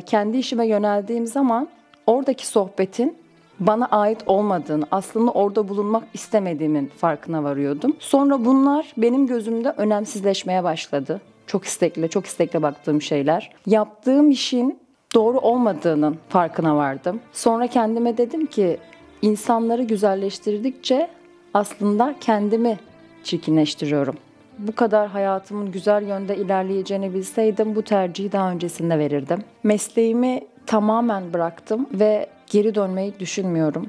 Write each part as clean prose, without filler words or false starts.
Kendi işime yöneldiğim zaman oradaki sohbetin bana ait olmadığını, aslında orada bulunmak istemediğimin farkına varıyordum. Sonra bunlar benim gözümde önemsizleşmeye başladı. Çok istekle baktığım şeyler. Yaptığım işin doğru olmadığının farkına vardım. Sonra kendime dedim ki insanları güzelleştirdikçe aslında kendimi çirkinleştiriyorum. Bu kadar hayatımın güzel yönde ilerleyeceğini bilseydim bu tercihi daha öncesinde verirdim. Mesleğimi tamamen bıraktım ve geri dönmeyi düşünmüyorum.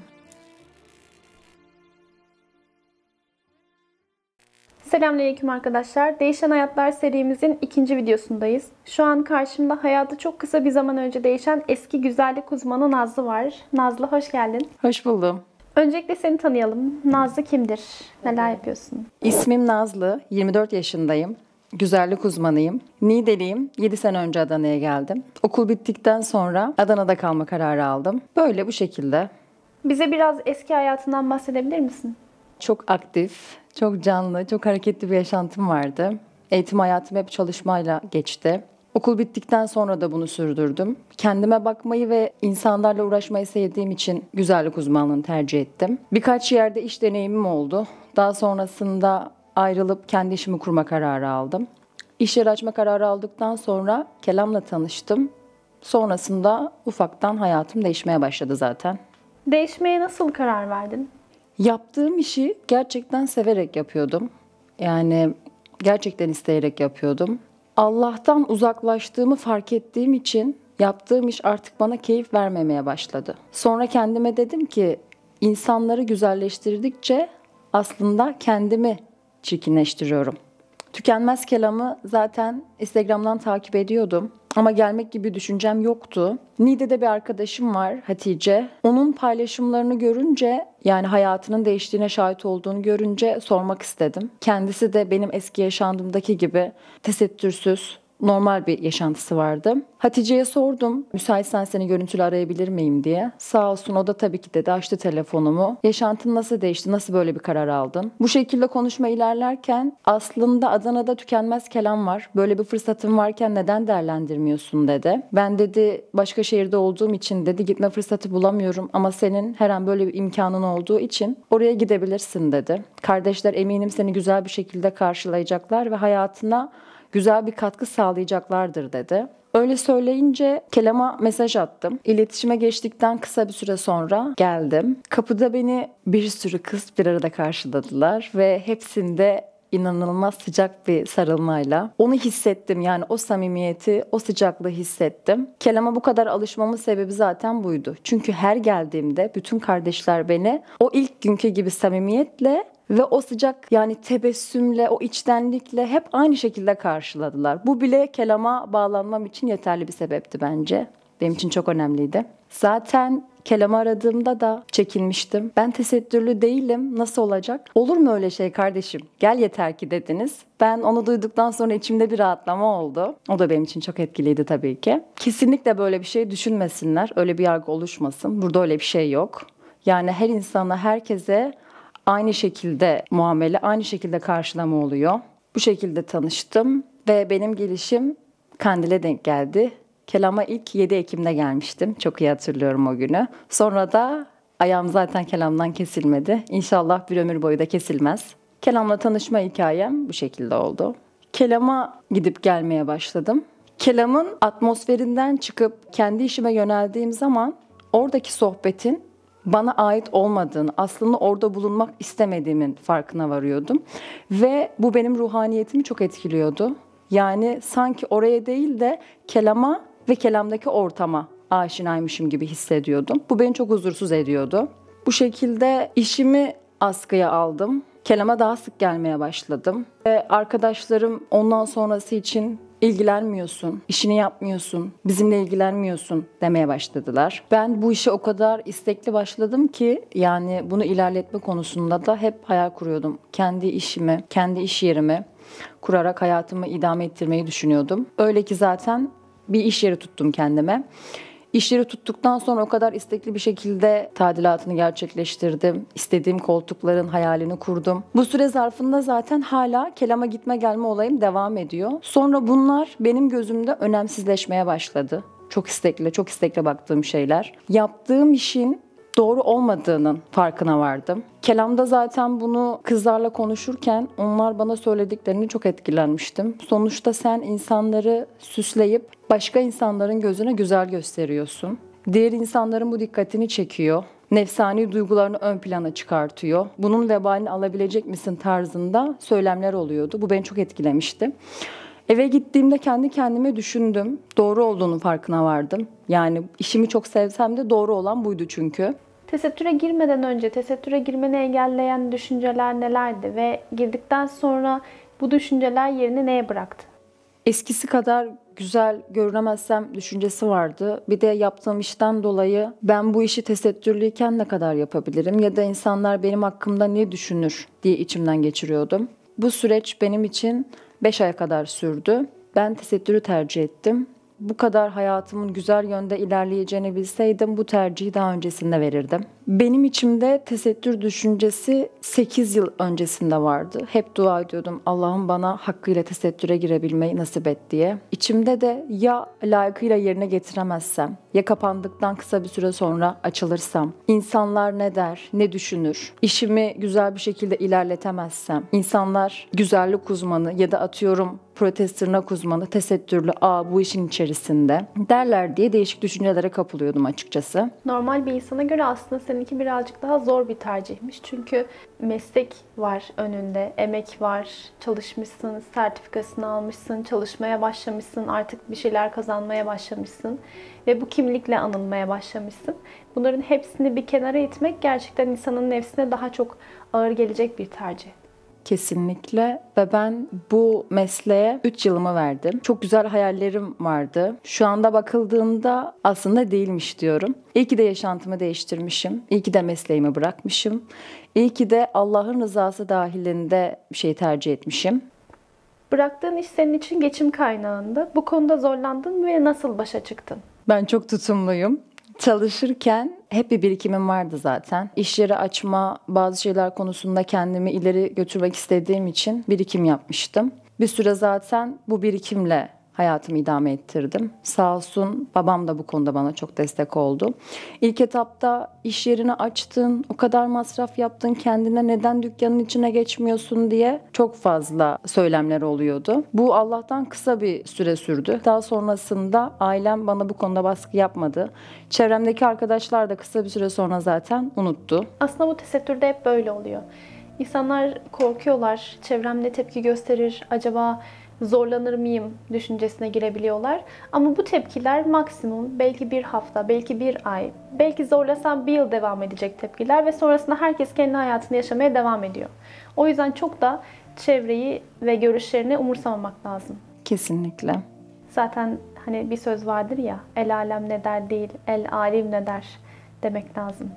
Selamünaleyküm arkadaşlar. Değişen Hayatlar serimizin 2. videosundayız. Şu an karşımda hayatı çok kısa bir zaman önce değişen eski güzellik uzmanı Nazlı var. Nazlı hoş geldin. Hoş buldum. Öncelikle seni tanıyalım. Nazlı kimdir? Neler yapıyorsun? İsmim Nazlı, 24 yaşındayım. Güzellik uzmanıyım. Niğdeliyim. 7 sene önce Adana'ya geldim. Okul bittikten sonra Adana'da kalma kararı aldım. Böyle bu şekilde. Bize biraz eski hayatından bahsedebilir misin? Çok aktif, çok canlı, çok hareketli bir yaşantım vardı. Eğitim hayatım hep çalışmayla geçti. Okul bittikten sonra da bunu sürdürdüm. Kendime bakmayı ve insanlarla uğraşmayı sevdiğim için güzellik uzmanlığını tercih ettim. Birkaç yerde iş deneyimim oldu. Daha sonrasında ayrılıp kendi işimi kurma kararı aldım. İş yeri açma kararı aldıktan sonra Kelam'la tanıştım. Sonrasında ufaktan hayatım değişmeye başladı zaten. Değişmeye nasıl karar verdin? Yaptığım işi gerçekten severek yapıyordum. Yani gerçekten isteyerek yapıyordum. Allah'tan uzaklaştığımı fark ettiğim için yaptığım iş artık bana keyif vermemeye başladı. Sonra kendime dedim ki insanları güzelleştirdikçe aslında kendimi çirkinleştiriyorum. Tükenmez Kelam'ı zaten Instagram'dan takip ediyordum. Ama gelmek gibi düşüncem yoktu. Niğde'de bir arkadaşım var, Hatice. Onun paylaşımlarını görünce, yani hayatının değiştiğine şahit olduğunu görünce sormak istedim. Kendisi de benim eski yaşantımdaki gibi tesettürsüz, normal bir yaşantısı vardı. Hatice'ye sordum, müsaitsen seni görüntülü arayabilir miyim diye. Sağ olsun o da tabii ki dedi, açtı telefonumu. Yaşantın nasıl değişti, nasıl böyle bir karar aldın? Bu şekilde konuşma ilerlerken aslında Adana'da Tükenmez Kelam var. Böyle bir fırsatın varken neden değerlendirmiyorsun dedi. Ben dedi başka şehirde olduğum için dedi gitme fırsatı bulamıyorum ama senin her an böyle bir imkanın olduğu için oraya gidebilirsin dedi. Kardeşler eminim seni güzel bir şekilde karşılayacaklar ve hayatına güzel bir katkı sağlayacaklardır dedi. Öyle söyleyince Kelam'a mesaj attım. İletişime geçtikten kısa bir süre sonra geldim. Kapıda beni bir sürü kız bir arada karşıladılar ve hepsinde inanılmaz sıcak bir sarılmayla. Onu hissettim, yani o samimiyeti, o sıcaklığı hissettim. Kelam'a bu kadar alışmamın sebebi zaten buydu. Çünkü her geldiğimde bütün kardeşler beni o ilk günkü gibi samimiyetle ve o sıcak, yani tebessümle, o içtenlikle hep aynı şekilde karşıladılar. Bu bile Kelam'a bağlanmam için yeterli bir sebepti bence. Benim için çok önemliydi. Zaten Kelam'ı aradığımda da çekinmiştim. Ben tesettürlü değilim, nasıl olacak? Olur mu öyle şey kardeşim? Gel yeter ki dediniz. Ben onu duyduktan sonra içimde bir rahatlama oldu. O da benim için çok etkiliydi tabii ki. Kesinlikle böyle bir şey düşünmesinler. Öyle bir yargı oluşmasın. Burada öyle bir şey yok. Yani her insana, herkese aynı şekilde muamele, aynı şekilde karşılama oluyor. Bu şekilde tanıştım ve benim gelişim Kandil'e denk geldi. Kelam'a ilk 7 Ekim'de gelmiştim. Çok iyi hatırlıyorum o günü. Sonra da ayağım zaten Kelam'dan kesilmedi. İnşallah bir ömür boyu da kesilmez. Kelam'la tanışma hikayem bu şekilde oldu. Kelam'a gidip gelmeye başladım. Kelam'ın atmosferinden çıkıp kendi işime yöneldiğim zaman oradaki sohbetin bana ait olmadığını, aslında orada bulunmak istemediğimin farkına varıyordum. Ve bu benim ruhaniyetimi çok etkiliyordu. Yani sanki oraya değil de Kelam'a ve Kelam'daki ortama aşinaymışım gibi hissediyordum. Bu beni çok huzursuz ediyordu. Bu şekilde işimi askıya aldım. Kelam'a daha sık gelmeye başladım. Ve arkadaşlarım ondan sonrası için ilgilenmiyorsun, işini yapmıyorsun, bizimle ilgilenmiyorsun demeye başladılar. Ben bu işe o kadar istekli başladım ki yani bunu ilerletme konusunda da hep hayal kuruyordum. Kendi işimi, kendi iş yerimi kurarak hayatımı idame ettirmeyi düşünüyordum. Öyle ki zaten bir iş yeri tuttum kendime. İşleri tuttuktan sonra o kadar istekli bir şekilde tadilatını gerçekleştirdim. İstediğim koltukların hayalini kurdum. Bu süre zarfında zaten hala Kelam'a gitme gelme olayım devam ediyor. Sonra bunlar benim gözümde önemsizleşmeye başladı. Çok istekle baktığım şeyler. Yaptığım işin doğru olmadığının farkına vardım. Kelamda zaten bunu kızlarla konuşurken onlar bana söylediklerini çok etkilenmiştim. Sonuçta sen insanları süsleyip başka insanların gözüne güzel gösteriyorsun. Diğer insanların bu dikkatini çekiyor. Nefsani duygularını ön plana çıkartıyor. Bunun vebalini alabilecek misin tarzında söylemler oluyordu. Bu beni çok etkilemişti. Eve gittiğimde kendi kendime düşündüm. Doğru olduğunun farkına vardım. Yani işimi çok sevsem de doğru olan buydu çünkü. Tesettüre girmeden önce tesettüre girmeni engelleyen düşünceler nelerdi ve girdikten sonra bu düşünceler yerini neye bıraktı? Eskisi kadar güzel görünemezsem düşüncesi vardı. Bir de yaptığım işten dolayı ben bu işi tesettürlüyken ne kadar yapabilirim ya da insanlar benim hakkımda ne düşünür diye içimden geçiriyordum. Bu süreç benim için 5 aya kadar sürdü. Ben tesettürü tercih ettim. Bu kadar hayatımın güzel yönde ilerleyeceğini bilseydim bu tercihi daha öncesinde verirdim. Benim içimde tesettür düşüncesi 8 yıl öncesinde vardı. Hep dua ediyordum Allah'ım bana hakkıyla tesettüre girebilmeyi nasip et diye. İçimde de ya layıkıyla yerine getiremezsem, ya kapandıktan kısa bir süre sonra açılırsam, insanlar ne der, ne düşünür, işimi güzel bir şekilde ilerletemezsem, insanlar güzellik uzmanı ya da atıyorum protez tırnak uzmanı, tesettürlü, bu işin içerisinde derler diye değişik düşüncelere kapılıyordum açıkçası. Normal bir insana göre aslında seninki birazcık daha zor bir tercihmiş. Çünkü meslek var önünde, emek var, çalışmışsın, sertifikasını almışsın, çalışmaya başlamışsın, artık bir şeyler kazanmaya başlamışsın ve bu kimlikle anılmaya başlamışsın. Bunların hepsini bir kenara itmek gerçekten insanın nefsine daha çok ağır gelecek bir tercih. Kesinlikle ve ben bu mesleğe 3 yılımı verdim. Çok güzel hayallerim vardı. Şu anda bakıldığında aslında değilmiş diyorum. İyi ki de yaşantımı değiştirmişim. İyi ki de mesleğimi bırakmışım. İyi ki de Allah'ın rızası dahilinde bir şey tercih etmişim. Bıraktığın iş senin için geçim kaynağındı. Bu konuda zorlandın mı ve nasıl başa çıktın? Ben çok tutumluyum. Çalışırken hep bir birikimim vardı zaten. İş yeri açma, bazı şeyler konusunda kendimi ileri götürmek istediğim için birikim yapmıştım. Bir süre zaten bu birikimle hayatımı idame ettirdim. Sağ olsun babam da bu konuda bana çok destek oldu. İlk etapta iş yerini açtın, o kadar masraf yaptın, kendine neden dükkanın içine geçmiyorsun diye çok fazla söylemler oluyordu. Bu Allah'tan kısa bir süre sürdü. Daha sonrasında ailem bana bu konuda baskı yapmadı. Çevremdeki arkadaşlar da kısa bir süre sonra zaten unuttu. Aslında bu tesettürde hep böyle oluyor. İnsanlar korkuyorlar, çevrem ne tepki gösterir, acaba zorlanır mıyım düşüncesine girebiliyorlar. Ama bu tepkiler maksimum belki bir hafta, belki bir ay, belki zorlasam bir yıl devam edecek tepkiler ve sonrasında herkes kendi hayatını yaşamaya devam ediyor. O yüzden çok da çevreyi ve görüşlerini umursamamak lazım. Kesinlikle. Zaten hani bir söz vardır ya, el alem ne der değil, el alim ne der demek lazım.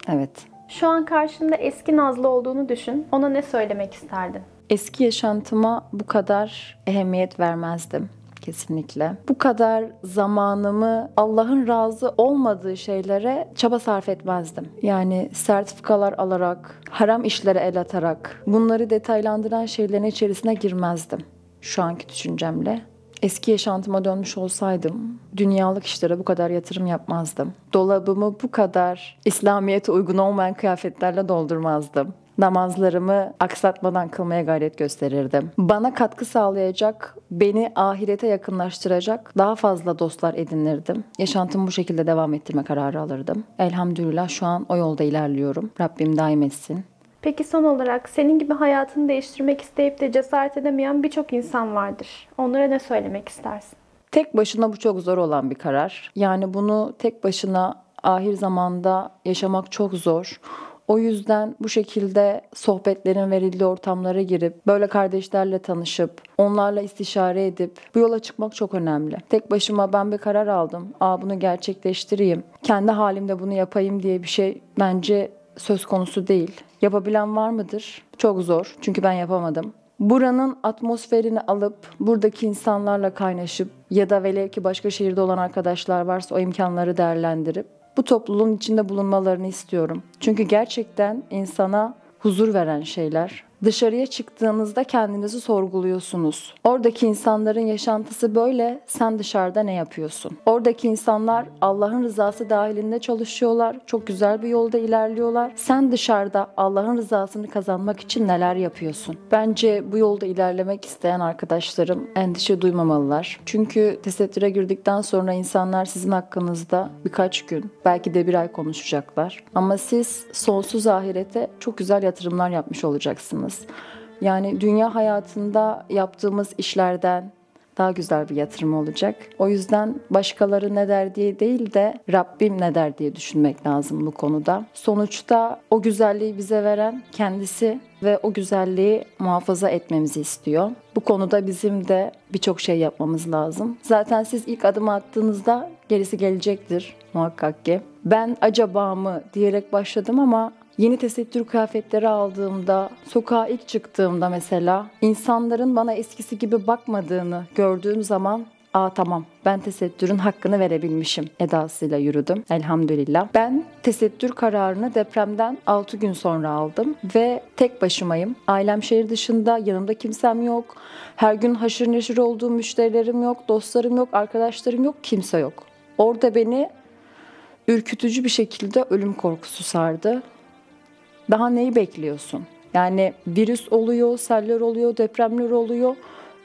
Evet. Şu an karşında eski Nazlı olduğunu düşün. Ona ne söylemek isterdin? Eski yaşantıma bu kadar ehemmiyet vermezdim kesinlikle. Bu kadar zamanımı Allah'ın razı olmadığı şeylere çaba sarf etmezdim. Yani sertifikalar alarak, haram işlere el atarak, bunları detaylandıran şeylerin içerisine girmezdim şu anki düşüncemle. Eski yaşantıma dönmüş olsaydım dünyalık işlere bu kadar yatırım yapmazdım. Dolabımı bu kadar İslamiyet'e uygun olmayan kıyafetlerle doldurmazdım. Namazlarımı aksatmadan kılmaya gayret gösterirdim. Bana katkı sağlayacak, beni ahirete yakınlaştıracak daha fazla dostlar edinirdim. Yaşantımı bu şekilde devam ettirme kararı alırdım. Elhamdülillah şu an o yolda ilerliyorum. Rabbim daim etsin. Peki son olarak senin gibi hayatını değiştirmek isteyip de cesaret edemeyen birçok insan vardır. Onlara ne söylemek istersin? Tek başına bu çok zor olan bir karar. Yani bunu tek başına ahir zamanda yaşamak çok zor. O yüzden bu şekilde sohbetlerin verildiği ortamlara girip, böyle kardeşlerle tanışıp, onlarla istişare edip bu yola çıkmak çok önemli. Tek başıma ben bir karar aldım. Bunu gerçekleştireyim. Kendi halimde bunu yapayım diye bir şey bence söz konusu değil. Yapabilen var mıdır? Çok zor. Çünkü ben yapamadım. Buranın atmosferini alıp buradaki insanlarla kaynaşıp ya da velev ki başka şehirde olan arkadaşlar varsa o imkanları değerlendirip bu topluluğun içinde bulunmalarını istiyorum. Çünkü gerçekten insana huzur veren şeyler. Dışarıya çıktığınızda kendinizi sorguluyorsunuz. Oradaki insanların yaşantısı böyle, sen dışarıda ne yapıyorsun? Oradaki insanlar Allah'ın rızası dahilinde çalışıyorlar, çok güzel bir yolda ilerliyorlar. Sen dışarıda Allah'ın rızasını kazanmak için neler yapıyorsun? Bence bu yolda ilerlemek isteyen arkadaşlarım endişe duymamalılar. Çünkü tesettüre girdikten sonra insanlar sizin hakkınızda birkaç gün, belki de bir ay konuşacaklar. Ama siz sonsuz ahirete çok güzel yatırımlar yapmış olacaksınız. Yani dünya hayatında yaptığımız işlerden daha güzel bir yatırım olacak. O yüzden başkaları ne der diye değil de Rabbim ne der diye düşünmek lazım bu konuda. Sonuçta o güzelliği bize veren kendisi ve o güzelliği muhafaza etmemizi istiyor. Bu konuda bizim de birçok şey yapmamız lazım. Zaten siz ilk adımı attığınızda gerisi gelecektir muhakkak ki. Ben acaba mı diyerek başladım ama yeni tesettür kıyafetleri aldığımda, sokağa ilk çıktığımda mesela insanların bana eskisi gibi bakmadığını gördüğüm zaman tamam, ben tesettürün hakkını verebilmişim edasıyla yürüdüm elhamdülillah. Ben tesettür kararını depremden 6 gün sonra aldım ve tek başımayım. Ailem şehir dışında, yanımda kimsem yok. Her gün haşır neşir olduğum müşterilerim yok, dostlarım yok, arkadaşlarım yok, kimse yok. Orada beni ürkütücü bir şekilde ölüm korkusu sardı. Daha neyi bekliyorsun? Yani virüs oluyor, seller oluyor, depremler oluyor.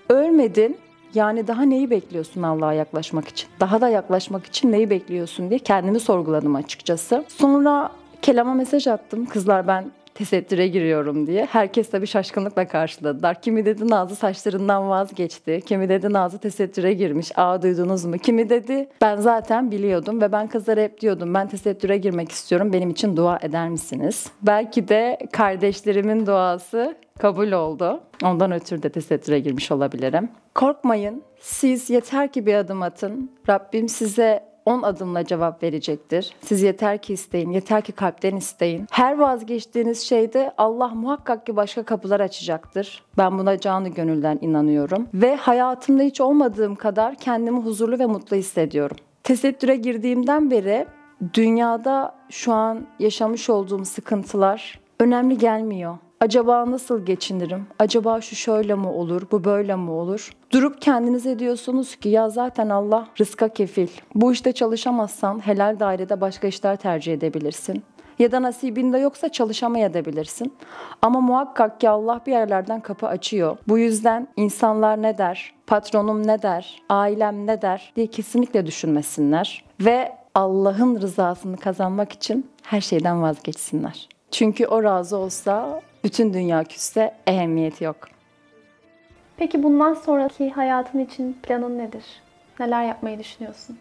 Ölmedin. Yani daha neyi bekliyorsun Allah'a yaklaşmak için? Daha da yaklaşmak için neyi bekliyorsun diye kendimi sorguladım açıkçası. Sonra Kelam'a mesaj attım. Kızlar ben tesettüre giriyorum diye. Herkes tabii şaşkınlıkla karşıladılar. Kimi dedi Nazlı saçlarından vazgeçti. Kimi dedi Nazlı tesettüre girmiş. Duydunuz mu? Kimi dedi ben zaten biliyordum ve ben kızlara hep diyordum ben tesettüre girmek istiyorum. Benim için dua eder misiniz? Belki de kardeşlerimin duası kabul oldu. Ondan ötürü de tesettüre girmiş olabilirim. Korkmayın. Siz yeter ki bir adım atın. Rabbim size 10 adımla cevap verecektir. Siz yeter ki isteyin, yeter ki kalpten isteyin. Her vazgeçtiğiniz şeyde Allah muhakkak ki başka kapılar açacaktır. Ben buna canı gönülden inanıyorum. Ve hayatımda hiç olmadığım kadar kendimi huzurlu ve mutlu hissediyorum. Tesettüre girdiğimden beri dünyada şu an yaşamış olduğum sıkıntılar önemli gelmiyor. Acaba nasıl geçinirim? Acaba şu şöyle mi olur, bu böyle mi olur? Durup kendinize diyorsunuz ki ya zaten Allah rızka kefil. Bu işte çalışamazsan helal dairede başka işler tercih edebilirsin. Ya da nasibinde yoksa çalışamayabilirsin. Ama muhakkak ki Allah bir yerlerden kapı açıyor. Bu yüzden insanlar ne der, patronum ne der, ailem ne der diye kesinlikle düşünmesinler. Ve Allah'ın rızasını kazanmak için her şeyden vazgeçsinler. Çünkü o razı olsa bütün dünya küsse ehemmiyeti yok. Peki bundan sonraki hayatın için planın nedir? Neler yapmayı düşünüyorsun?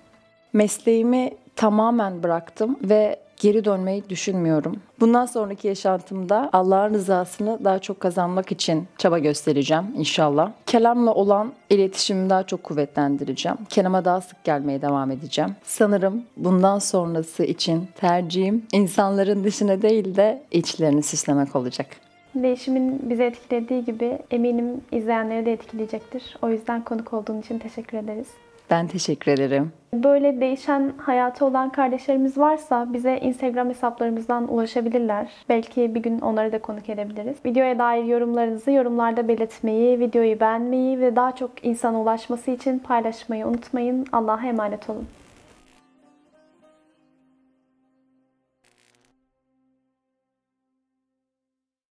Mesleğimi tamamen bıraktım ve geri dönmeyi düşünmüyorum. Bundan sonraki yaşantımda Allah'ın rızasını daha çok kazanmak için çaba göstereceğim inşallah. Kelam'la olan iletişimimi daha çok kuvvetlendireceğim. Kelam'a daha sık gelmeye devam edeceğim. Sanırım bundan sonrası için tercihim insanların dışına değil de içlerini süslemek olacak. Değişimin bizi etkilediği gibi eminim izleyenleri de etkileyecektir. O yüzden konuk olduğun için teşekkür ederiz. Ben teşekkür ederim. Böyle değişen hayatı olan kardeşlerimiz varsa bize Instagram hesaplarımızdan ulaşabilirler. Belki bir gün onları da konuk edebiliriz. Videoya dair yorumlarınızı yorumlarda belirtmeyi, videoyu beğenmeyi ve daha çok insana ulaşması için paylaşmayı unutmayın. Allah'a emanet olun.